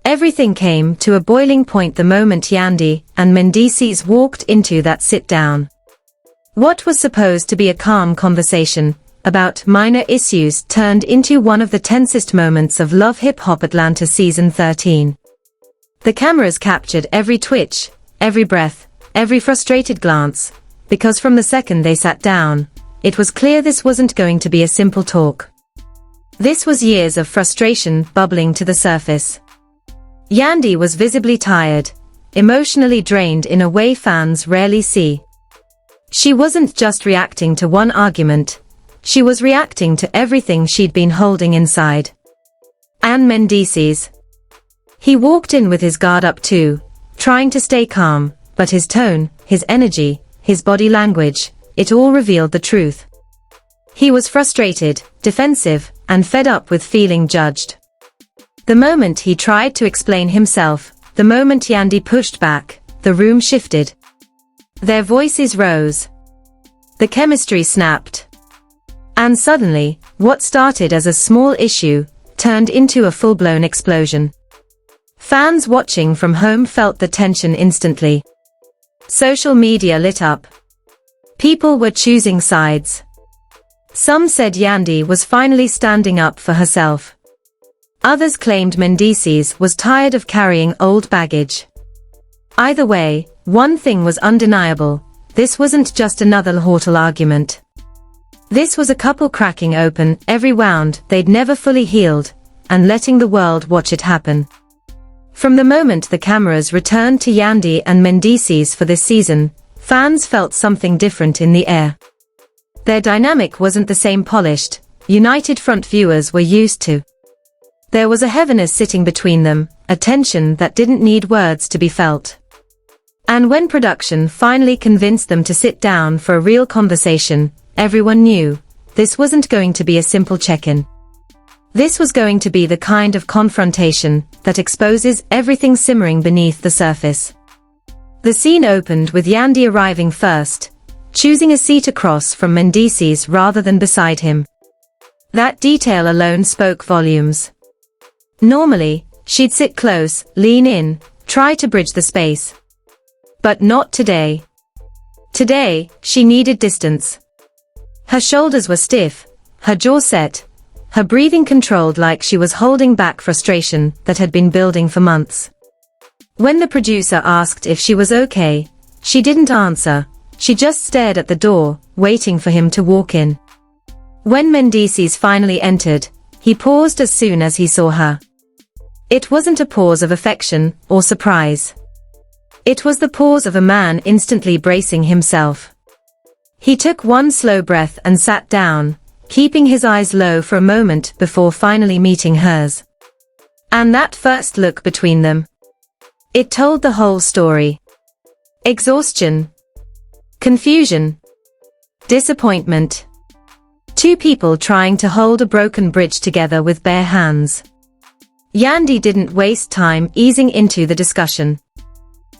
Everything came to a boiling point the moment Yandy and Mendeecees walked into that sit-down. What was supposed to be a calm conversation about minor issues turned into one of the tensest moments of LHHATL Atlanta Season 13. The cameras captured every twitch, every breath, every frustrated glance, because from the second they sat down, it was clear this wasn't going to be a simple talk. This was years of frustration bubbling to the surface. Yandy was visibly tired, emotionally drained in a way fans rarely see. She wasn't just reacting to one argument, she was reacting to everything she'd been holding inside. And Mendeecees. He walked in with his guard up too, trying to stay calm, but his tone, his energy, his body language, it all revealed the truth. He was frustrated, defensive, and fed up with feeling judged. The moment he tried to explain himself, the moment Yandy pushed back, the room shifted. Their voices rose. The chemistry snapped. And suddenly, what started as a small issue, turned into a full-blown explosion. Fans watching from home felt the tension instantly. Social media lit up. People were choosing sides. Some said Yandy was finally standing up for herself. Others claimed Mendeecees was tired of carrying old baggage. Either way, one thing was undeniable. This wasn't just another LHHATL argument. This was a couple cracking open every wound they'd never fully healed, and letting the world watch it happen. From the moment the cameras returned to Yandy and Mendeecees for this season, fans felt something different in the air. Their dynamic wasn't the same polished, united front viewers were used to. There was a heaviness sitting between them, a tension that didn't need words to be felt. And when production finally convinced them to sit down for a real conversation, everyone knew, this wasn't going to be a simple check-in. This was going to be the kind of confrontation that exposes everything simmering beneath the surface. The scene opened with Yandy arriving first, choosing a seat across from Mendeecees rather than beside him. That detail alone spoke volumes. Normally, she'd sit close, lean in, try to bridge the space. But not today. Today, she needed distance. Her shoulders were stiff, her jaw set, her breathing controlled like she was holding back frustration that had been building for months. When the producer asked if she was okay, she didn't answer, she just stared at the door, waiting for him to walk in. When Mendeecees finally entered, he paused as soon as he saw her. It wasn't a pause of affection or surprise. It was the pause of a man instantly bracing himself. He took one slow breath and sat down, keeping his eyes low for a moment before finally meeting hers. And that first look between them. It told the whole story. Exhaustion. Confusion. Disappointment. Two people trying to hold a broken bridge together with bare hands. Yandy didn't waste time easing into the discussion.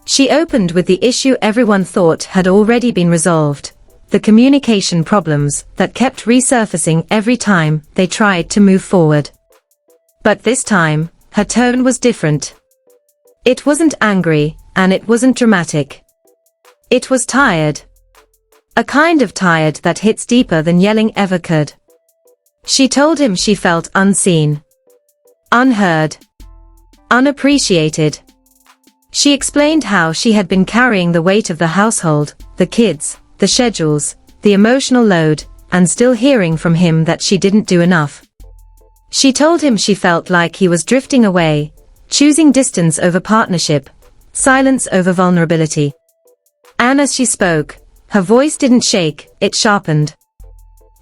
She opened with the issue everyone thought had already been resolved, the communication problems that kept resurfacing every time they tried to move forward. But this time, her tone was different. It wasn't angry, and it wasn't dramatic. It was tired. A kind of tired that hits deeper than yelling ever could. She told him she felt unseen. Unheard. Unappreciated. She explained how she had been carrying the weight of the household, the kids, the schedules, the emotional load, and still hearing from him that she didn't do enough. She told him she felt like he was drifting away, choosing distance over partnership, silence over vulnerability. And as she spoke, her voice didn't shake, it sharpened.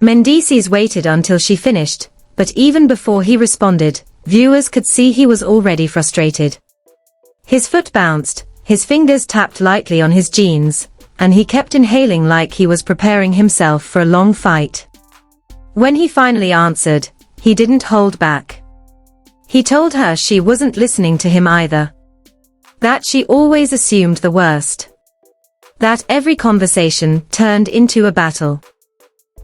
Mendeecees waited until she finished, but even before he responded, viewers could see he was already frustrated. His foot bounced, his fingers tapped lightly on his jeans, and he kept inhaling like he was preparing himself for a long fight. When he finally answered, he didn't hold back. He told her she wasn't listening to him either. That she always assumed the worst. That every conversation turned into a battle.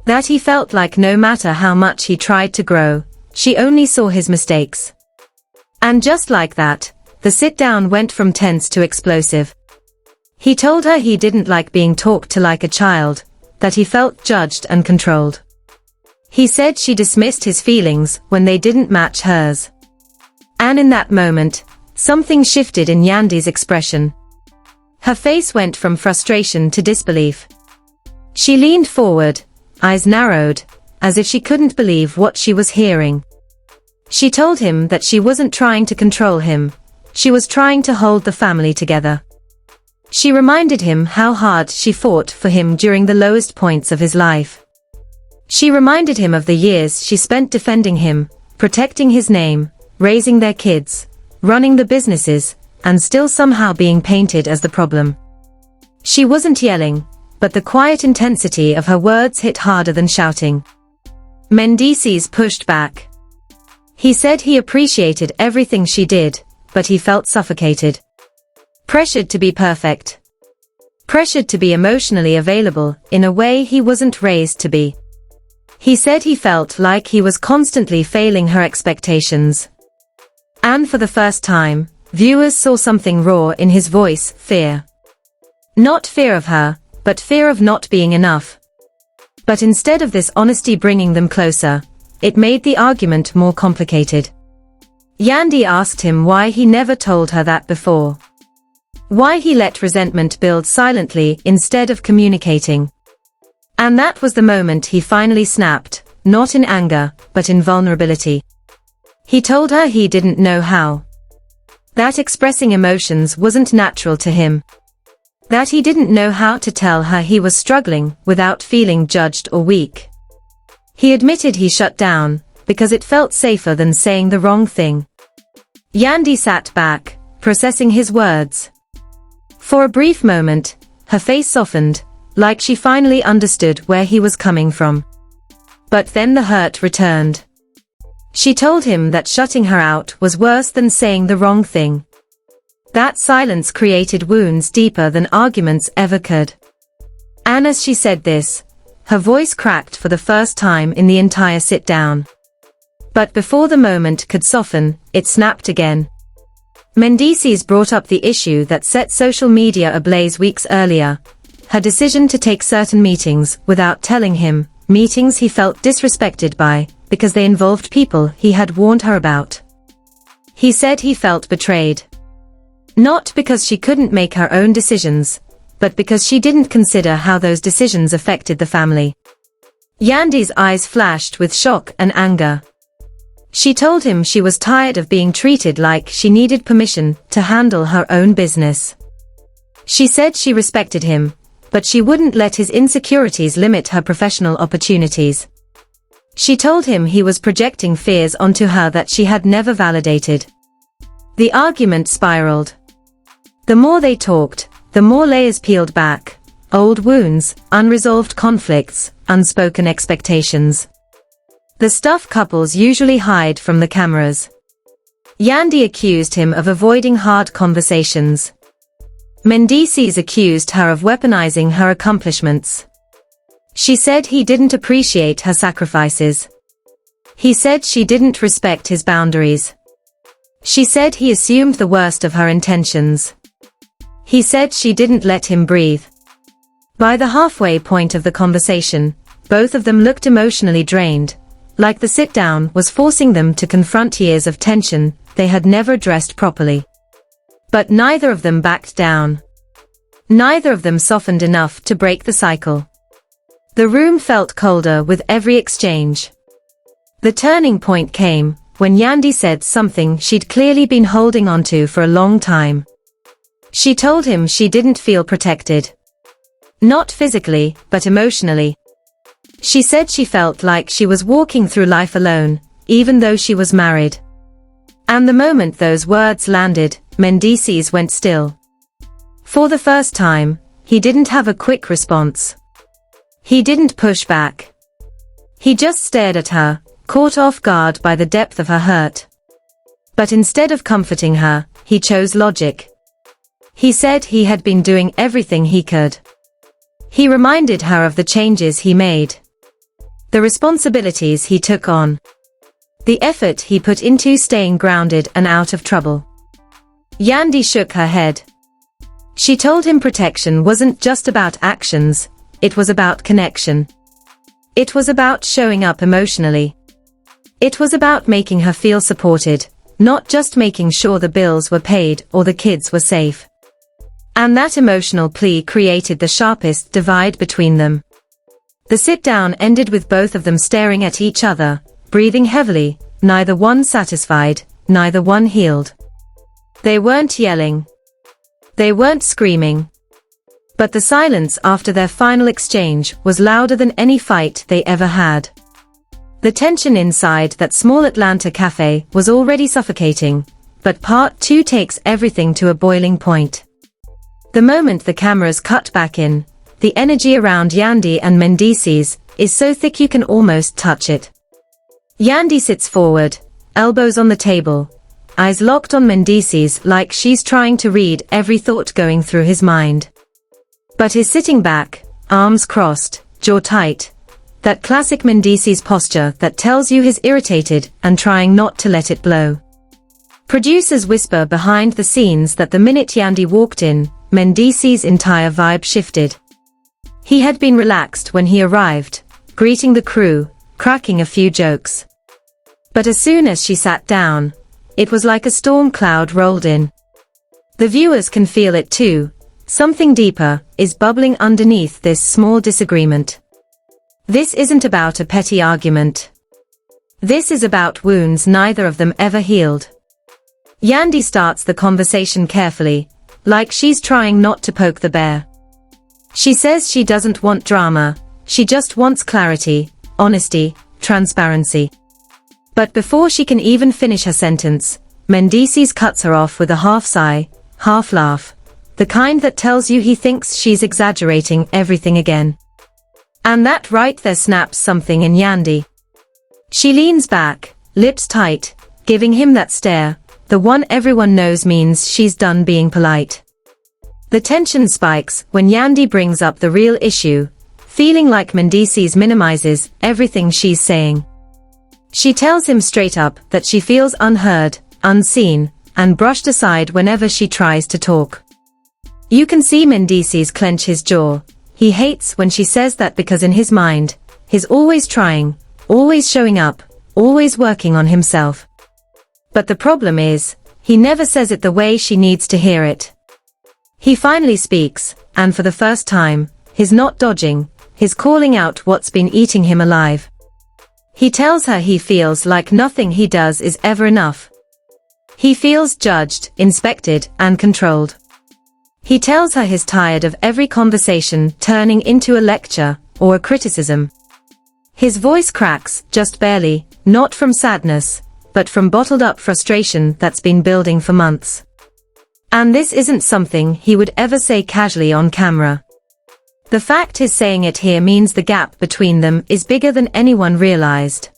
That he felt like no matter how much he tried to grow, she only saw his mistakes. And just like that, the sit-down went from tense to explosive. He told her he didn't like being talked to like a child, that he felt judged and controlled. He said she dismissed his feelings when they didn't match hers. And in that moment, something shifted in Yandy's expression. Her face went from frustration to disbelief. She leaned forward, eyes narrowed, as if she couldn't believe what she was hearing. She told him that she wasn't trying to control him, she was trying to hold the family together. She reminded him how hard she fought for him during the lowest points of his life. She reminded him of the years she spent defending him, protecting his name, raising their kids, running the businesses, and still somehow being painted as the problem. She wasn't yelling, but the quiet intensity of her words hit harder than shouting. Mendeecees pushed back. He said he appreciated everything she did, but he felt suffocated. Pressured to be perfect. Pressured to be emotionally available in a way he wasn't raised to be. He said he felt like he was constantly failing her expectations. And for the first time, viewers saw something raw in his voice, fear. Not fear of her, but fear of not being enough. But instead of this honesty bringing them closer, it made the argument more complicated. Yandy asked him why he never told her that before. Why he let resentment build silently instead of communicating. And that was the moment he finally snapped, not in anger, but in vulnerability. He told her he didn't know how. That expressing emotions wasn't natural to him. That he didn't know how to tell her he was struggling without feeling judged or weak. He admitted he shut down, because it felt safer than saying the wrong thing. Yandy sat back, processing his words. For a brief moment, her face softened, like she finally understood where he was coming from. But then the hurt returned. She told him that shutting her out was worse than saying the wrong thing. That silence created wounds deeper than arguments ever could. And as she said this, her voice cracked for the first time in the entire sit-down. But before the moment could soften, it snapped again. Mendeecees brought up the issue that set social media ablaze weeks earlier. Her decision to take certain meetings without telling him, meetings he felt disrespected by, because they involved people he had warned her about. He said he felt betrayed. Not because she couldn't make her own decisions, but because she didn't consider how those decisions affected the family. Yandy's eyes flashed with shock and anger. She told him she was tired of being treated like she needed permission to handle her own business. She said she respected him, but she wouldn't let his insecurities limit her professional opportunities. She told him he was projecting fears onto her that she had never validated. The argument spiraled. The more they talked, the more layers peeled back, old wounds, unresolved conflicts, unspoken expectations. The stuff couples usually hide from the cameras. Yandy accused him of avoiding hard conversations. Mendeecees accused her of weaponizing her accomplishments. She said he didn't appreciate her sacrifices. He said she didn't respect his boundaries. She said he assumed the worst of her intentions. He said she didn't let him breathe. By the halfway point of the conversation, both of them looked emotionally drained, like the sit-down was forcing them to confront years of tension they had never addressed properly. But neither of them backed down. Neither of them softened enough to break the cycle. The room felt colder with every exchange. The turning point came when Yandy said something she'd clearly been holding onto for a long time. She told him she didn't feel protected. Not physically, but emotionally. She said she felt like she was walking through life alone, even though she was married. And the moment those words landed, Mendeecees went still. For the first time, he didn't have a quick response. He didn't push back. He just stared at her, caught off guard by the depth of her hurt. But instead of comforting her, he chose logic. He said he had been doing everything he could. He reminded her of the changes he made. The responsibilities he took on. The effort he put into staying grounded and out of trouble. Yandy shook her head. She told him protection wasn't just about actions, it was about connection. It was about showing up emotionally. It was about making her feel supported, not just making sure the bills were paid or the kids were safe. And that emotional plea created the sharpest divide between them. The sit-down ended with both of them staring at each other, breathing heavily, neither one satisfied, neither one healed. They weren't yelling. They weren't screaming. But the silence after their final exchange was louder than any fight they ever had. The tension inside that small Atlanta cafe was already suffocating, but part 2 takes everything to a boiling point. The moment the cameras cut back in, the energy around Yandy and Mendeecees is so thick you can almost touch it. Yandy sits forward, elbows on the table, eyes locked on Mendeecees like she's trying to read every thought going through his mind. But he's sitting back, arms crossed, jaw tight. That classic Mendeecees posture that tells you he's irritated and trying not to let it blow. Producers whisper behind the scenes that the minute Yandy walked in, Mendeecees' entire vibe shifted. He had been relaxed when he arrived, greeting the crew, cracking a few jokes. But as soon as she sat down, it was like a storm cloud rolled in. The viewers can feel it too. Something deeper is bubbling underneath this small disagreement. This isn't about a petty argument. This is about wounds neither of them ever healed. Yandy starts the conversation carefully, like she's trying not to poke the bear. She says she doesn't want drama, she just wants clarity, honesty, transparency. But before she can even finish her sentence, Mendeecees cuts her off with a half sigh, half laugh, the kind that tells you he thinks she's exaggerating everything again. And that right there snaps something in Yandy. She leans back, lips tight, giving him that stare, the one everyone knows means she's done being polite. The tension spikes when Yandy brings up the real issue, feeling like Mendeecees minimizes everything she's saying. She tells him straight up that she feels unheard, unseen, and brushed aside whenever she tries to talk. You can see Mendeecees clench his jaw. He hates when she says that because in his mind, he's always trying, always showing up, always working on himself. But the problem is, he never says it the way she needs to hear it. He finally speaks, and for the first time, he's not dodging, he's calling out what's been eating him alive. He tells her he feels like nothing he does is ever enough. He feels judged, inspected, and controlled. He tells her he's tired of every conversation turning into a lecture or a criticism. His voice cracks, just barely, not from sadness, but from bottled-up frustration that's been building for months. And this isn't something he would ever say casually on camera. The fact he's saying it here means the gap between them is bigger than anyone realized.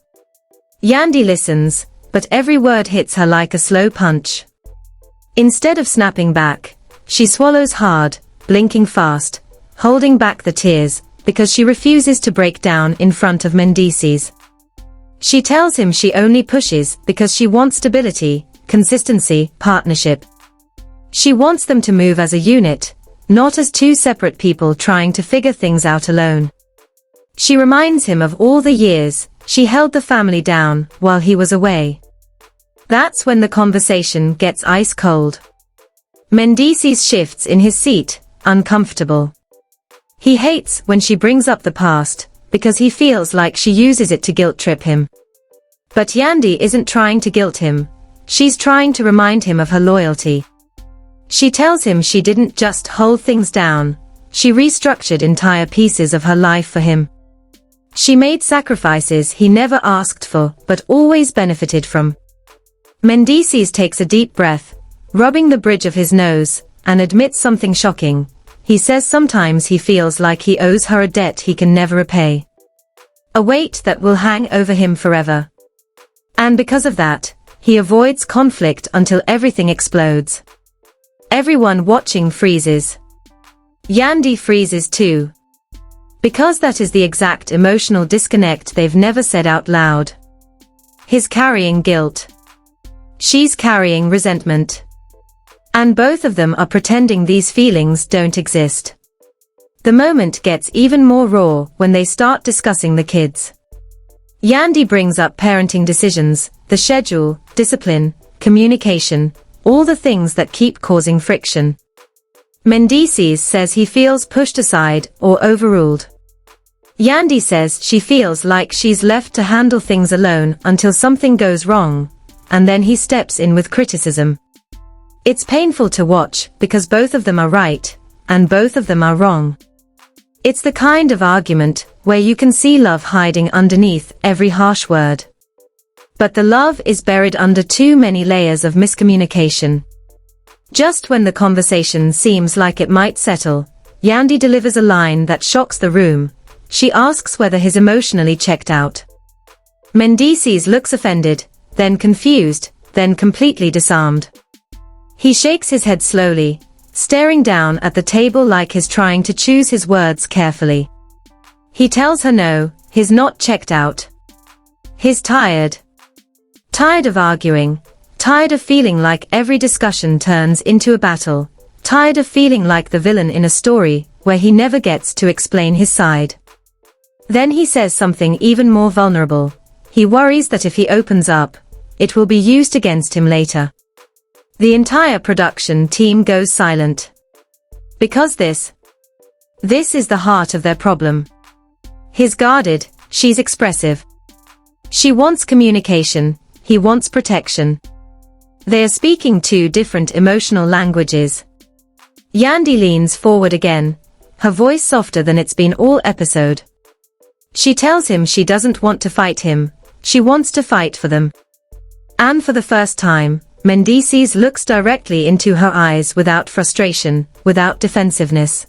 Yandy listens, but every word hits her like a slow punch. Instead of snapping back, she swallows hard, blinking fast, holding back the tears, because she refuses to break down in front of Mendeecees. She tells him she only pushes because she wants stability, consistency, partnership. She wants them to move as a unit, not as two separate people trying to figure things out alone. She reminds him of all the years she held the family down while he was away. That's when the conversation gets ice cold. Mendeecees shifts in his seat, uncomfortable. He hates when she brings up the past, because he feels like she uses it to guilt-trip him. But Yandy isn't trying to guilt him, she's trying to remind him of her loyalty. She tells him she didn't just hold things down, she restructured entire pieces of her life for him. She made sacrifices he never asked for but always benefited from. Mendeecees takes a deep breath, rubbing the bridge of his nose, and admits something shocking. He says sometimes he feels like he owes her a debt he can never repay. A weight that will hang over him forever. And because of that, he avoids conflict until everything explodes. Everyone watching freezes. Yandy freezes too. Because that is the exact emotional disconnect they've never said out loud. He's carrying guilt. She's carrying resentment. And both of them are pretending these feelings don't exist. The moment gets even more raw when they start discussing the kids. Yandy brings up parenting decisions, the schedule, discipline, communication, all the things that keep causing friction. Mendeecees says he feels pushed aside or overruled. Yandy says she feels like she's left to handle things alone until something goes wrong, and then he steps in with criticism. It's painful to watch because both of them are right, and both of them are wrong. It's the kind of argument where you can see love hiding underneath every harsh word. But the love is buried under too many layers of miscommunication. Just when the conversation seems like it might settle, Yandy delivers a line that shocks the room. She asks whether he's emotionally checked out. Mendeecees looks offended, then confused, then completely disarmed. He shakes his head slowly, staring down at the table like he's trying to choose his words carefully. He tells her no, he's not checked out. He's tired. Tired of arguing, tired of feeling like every discussion turns into a battle, tired of feeling like the villain in a story where he never gets to explain his side. Then he says something even more vulnerable. He worries that if he opens up, it will be used against him later. The entire production team goes silent. Because this is the heart of their problem. He's guarded, she's expressive. She wants communication, he wants protection. They are speaking two different emotional languages. Yandy leans forward again, her voice softer than it's been all episode. She tells him she doesn't want to fight him, she wants to fight for them. And for the first time, Mendeecees looks directly into her eyes without frustration, without defensiveness.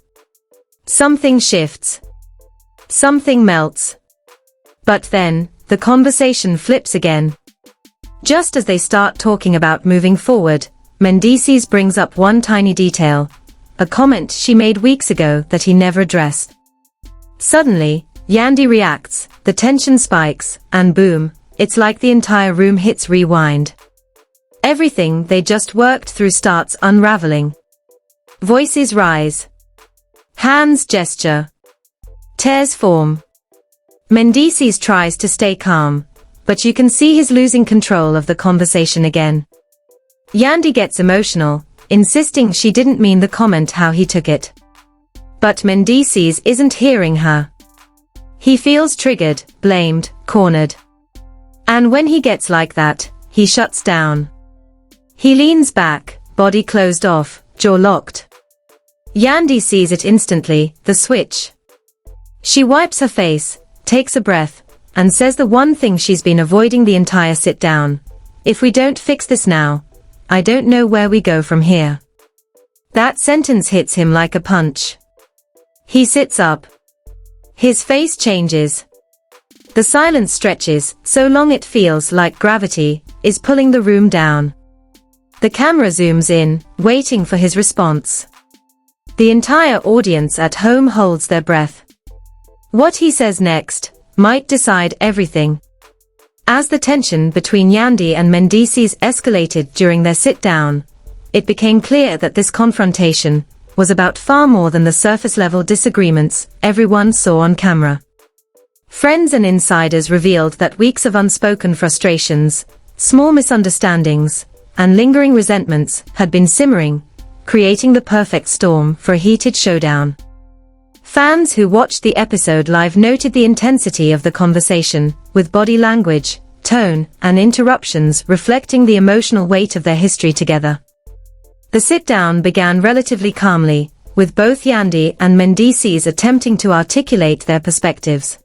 Something shifts. Something melts. But then, the conversation flips again. Just as they start talking about moving forward, Mendeecees brings up one tiny detail, a comment she made weeks ago that he never addressed. Suddenly, Yandy reacts, the tension spikes, and boom, it's like the entire room hits rewind. Everything they just worked through starts unraveling. Voices rise. Hands gesture. Tears form. Mendeecees tries to stay calm, but you can see he's losing control of the conversation again. Yandy gets emotional, insisting she didn't mean the comment how he took it. But Mendeecees isn't hearing her. He feels triggered, blamed, cornered. And when he gets like that, he shuts down. He leans back, body closed off, jaw locked. Yandy sees it instantly, the switch. She wipes her face, takes a breath, and says the one thing she's been avoiding the entire sit down. If we don't fix this now, I don't know where we go from here. That sentence hits him like a punch. He sits up. His face changes. The silence stretches, so long it feels like gravity is pulling the room down. The camera zooms in, waiting for his response. The entire audience at home holds their breath. What he says next might decide everything. As the tension between Yandy and Mendeecees escalated during their sit-down, it became clear that this confrontation was about far more than the surface-level disagreements everyone saw on camera. Friends and insiders revealed that weeks of unspoken frustrations, small misunderstandings, and lingering resentments had been simmering, creating the perfect storm for a heated showdown. Fans who watched the episode live noted the intensity of the conversation, with body language, tone, and interruptions reflecting the emotional weight of their history together. The sit-down began relatively calmly, with both Yandy and Mendeecees attempting to articulate their perspectives.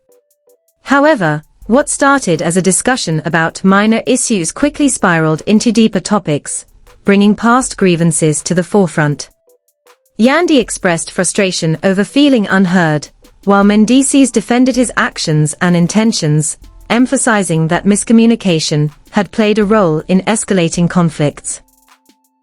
However, what started as a discussion about minor issues quickly spiraled into deeper topics, bringing past grievances to the forefront. Yandy expressed frustration over feeling unheard, while Mendeecees defended his actions and intentions, emphasizing that miscommunication had played a role in escalating conflicts.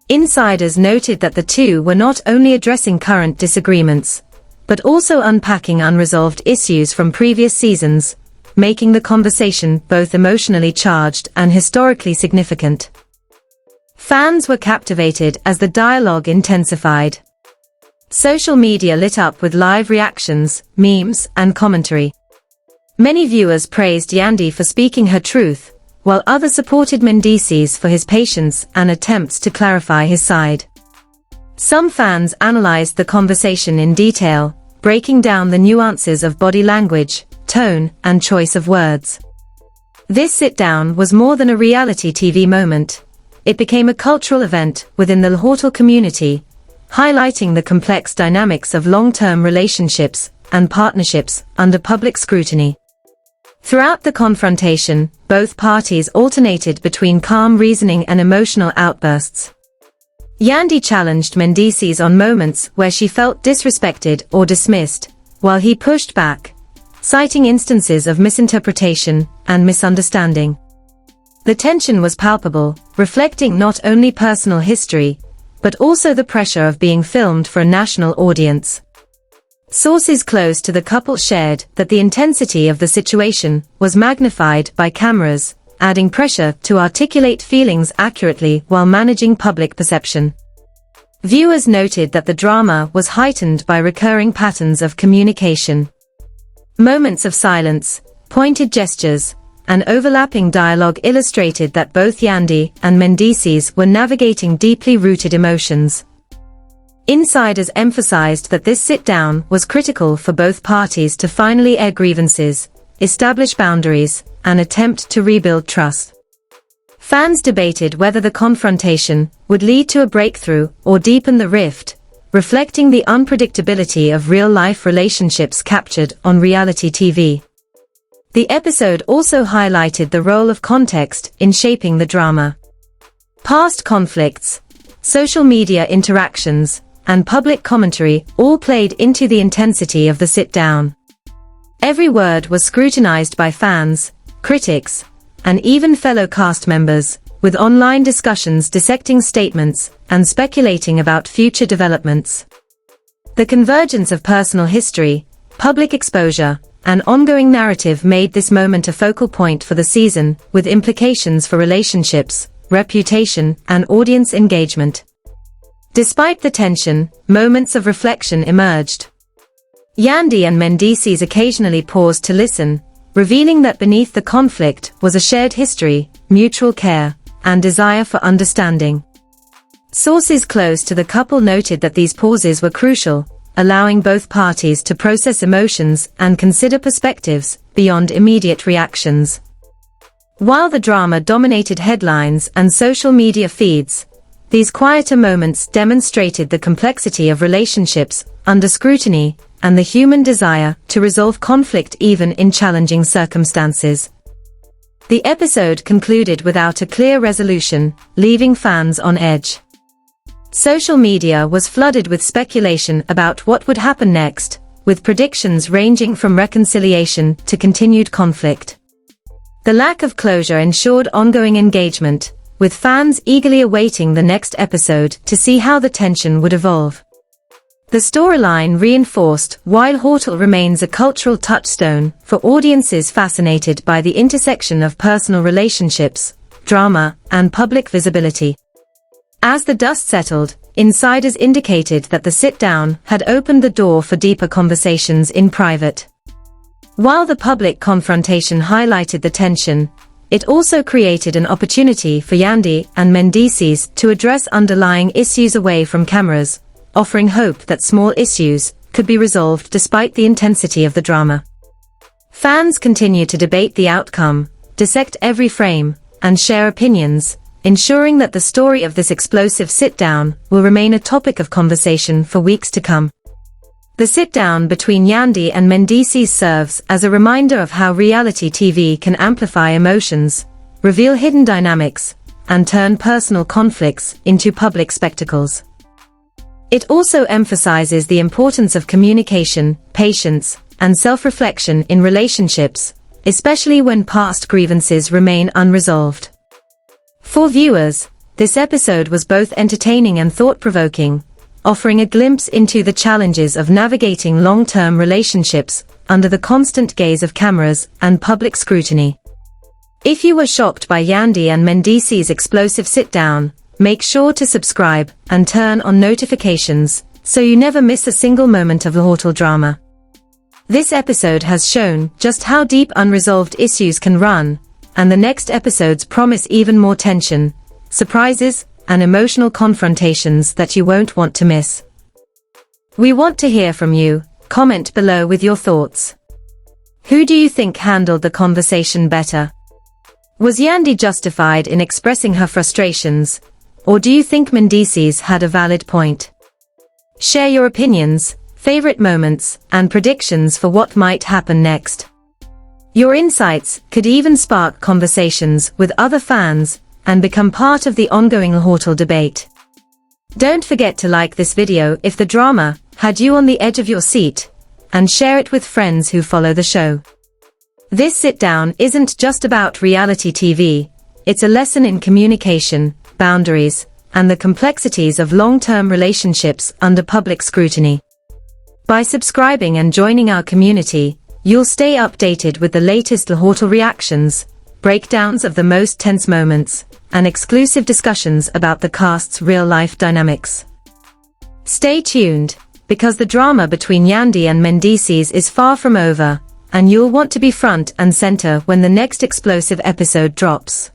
Insiders noted that the two were not only addressing current disagreements, but also unpacking unresolved issues from previous seasons, making the conversation both emotionally charged and historically significant. Fans were captivated as the dialogue intensified. Social media lit up with live reactions, memes, and commentary. Many viewers praised Yandy for speaking her truth, while others supported Mendeecees for his patience and attempts to clarify his side. Some fans analyzed the conversation in detail, breaking down the nuances of body language, tone, and choice of words. This sit-down was more than a reality TV moment. It became a cultural event within the LHHATL community, highlighting the complex dynamics of long-term relationships and partnerships under public scrutiny. Throughout the confrontation, both parties alternated between calm reasoning and emotional outbursts. Yandy challenged Mendeecees on moments where she felt disrespected or dismissed, while he pushed back, citing instances of misinterpretation and misunderstanding. The tension was palpable, reflecting not only personal history, but also the pressure of being filmed for a national audience. Sources close to the couple shared that the intensity of the situation was magnified by cameras, adding pressure to articulate feelings accurately while managing public perception. Viewers noted that the drama was heightened by recurring patterns of communication. Moments of silence, pointed gestures, and overlapping dialogue illustrated that both Yandy and Mendeecees were navigating deeply rooted emotions. Insiders emphasized that this sit-down was critical for both parties to finally air grievances, establish boundaries, and attempt to rebuild trust. Fans debated whether the confrontation would lead to a breakthrough or deepen the rift, reflecting the unpredictability of real-life relationships captured on reality TV. The episode also highlighted the role of context in shaping the drama. Past conflicts, social media interactions, and public commentary all played into the intensity of the sit-down. Every word was scrutinized by fans, critics, and even fellow cast members, with online discussions dissecting statements and speculating about future developments. The convergence of personal history, public exposure, and ongoing narrative made this moment a focal point for the season, with implications for relationships, reputation, and audience engagement. Despite the tension, moments of reflection emerged. Yandy and Mendeecees occasionally paused to listen, revealing that beneath the conflict was a shared history, mutual care, and desire for understanding. Sources close to the couple noted that these pauses were crucial, allowing both parties to process emotions and consider perspectives beyond immediate reactions. While the drama dominated headlines and social media feeds, these quieter moments demonstrated the complexity of relationships under scrutiny and the human desire to resolve conflict even in challenging circumstances. The episode concluded without a clear resolution, leaving fans on edge. Social media was flooded with speculation about what would happen next, with predictions ranging from reconciliation to continued conflict. The lack of closure ensured ongoing engagement, with fans eagerly awaiting the next episode to see how the tension would evolve. The storyline reinforced why LHHATL remains a cultural touchstone for audiences fascinated by the intersection of personal relationships, drama, and public visibility. As the dust settled, insiders indicated that the sit-down had opened the door for deeper conversations in private. While the public confrontation highlighted the tension, it also created an opportunity for Yandy and Mendeecees to address underlying issues away from cameras, offering hope that small issues could be resolved despite the intensity of the drama. Fans continue to debate the outcome, dissect every frame, and share opinions, ensuring that the story of this explosive sit-down will remain a topic of conversation for weeks to come. The sit-down between Yandy and Mendeecees serves as a reminder of how reality TV can amplify emotions, reveal hidden dynamics, and turn personal conflicts into public spectacles. It also emphasizes the importance of communication, patience, and self-reflection in relationships, especially when past grievances remain unresolved. For viewers, this episode was both entertaining and thought-provoking, offering a glimpse into the challenges of navigating long-term relationships under the constant gaze of cameras and public scrutiny. If you were shocked by Yandy and Mendeecees' explosive sit-down, make sure to subscribe and turn on notifications so you never miss a single moment of LHHATL drama. This episode has shown just how deep unresolved issues can run, and the next episodes promise even more tension, surprises, and emotional confrontations that you won't want to miss. We want to hear from you. Comment below with your thoughts. Who do you think handled the conversation better? Was Yandy justified in expressing her frustrations, or do you think Mendeecees had a valid point? Share your opinions, favorite moments, and predictions for what might happen next. Your insights could even spark conversations with other fans and become part of the ongoing LHHATL debate. Don't forget to like this video if the drama had you on the edge of your seat, and share it with friends who follow the show. This sit-down isn't just about reality TV, it's a lesson in communication, boundaries, and the complexities of long-term relationships under public scrutiny. By subscribing and joining our community, you'll stay updated with the latest LHHATL reactions, breakdowns of the most tense moments, and exclusive discussions about the cast's real-life dynamics. Stay tuned, because the drama between Yandy and Mendeecees is far from over, and you'll want to be front and center when the next explosive episode drops.